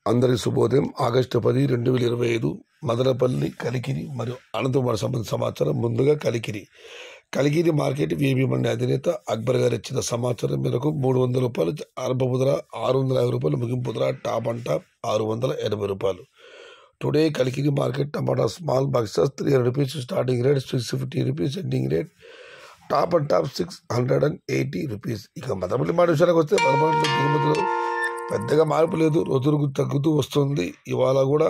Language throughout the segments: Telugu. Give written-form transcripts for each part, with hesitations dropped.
అందరికి శుభోదయం. ఆగస్టు 10, 2025 మదనపల్లి, కలికిరి మరియు అనంతపురం సంబంధించిన సమాచారం. ముందుగా కలికిరి మార్కెట్ విఐపి మండి అధినేత అక్బర్ గారు ఇచ్చిన సమాచారం మేరకు 300 రూపాయలు ఆరంభ ముద్ర, 650 రూపాయలు ముగింపు ముద్ర, టాప్ అండ్ టాప్ 680 రూపాయలు. Today Kalikiri market tomato small boxes 300 rupees starting rate, 650 rupees ending rate, top and top 680 rupees. ఇక మదనపల్లి మాట విషయానికి వస్తే మదనపల్లి దిగుమతులు పెద్దగా మార్పు లేదు, రోజులకు తగ్గుతూ వస్తుంది. ఇవాళ కూడా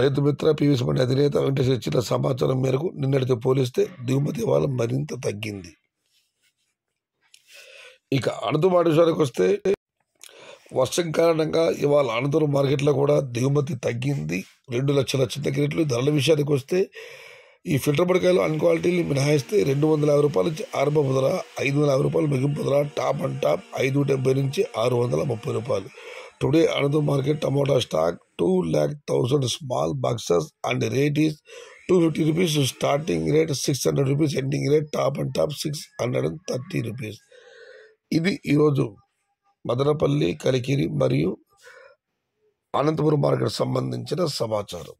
రైతు మిత్ర పీవీసీ మండి అధినేత వెంకటేశ్వర ఇచ్చిన సమాచారం మేరకు నిన్నటితో పోలిస్తే దిగుమతి ఇవాళ మరింత తగ్గింది. ఇక అనంతపురం విషయానికి వస్తే వర్షం కారణంగా ఇవాళ అనంతపురం మార్కెట్లో కూడా దిగుమతి తగ్గింది. 2 లక్షల చింతకిరీట్లు. ధరల విషయానికి వస్తే ఈ ఫిల్టర్ పొడికాయలు అన్ క్వాలిటీలు మినహాయిస్తే 250 రూపాయల నుంచి ఆరంభ ముద్ర, 550 రూపాయలు ముగింపు ముద్ర, టాప్ అండ్ టాప్ 570 నుంచి 630 రూపాయలు. Today Anantapuram market tomato stock 2,00,000 small boxes and rate is 250 rupees starting rate, 600 rupees ending rate, top and top 630 rupees. ఇది ఈరోజు మదనపల్లి, కలికిరి మరియు అనంతపురం మార్కెట్ సంబంధించిన సమాచారం.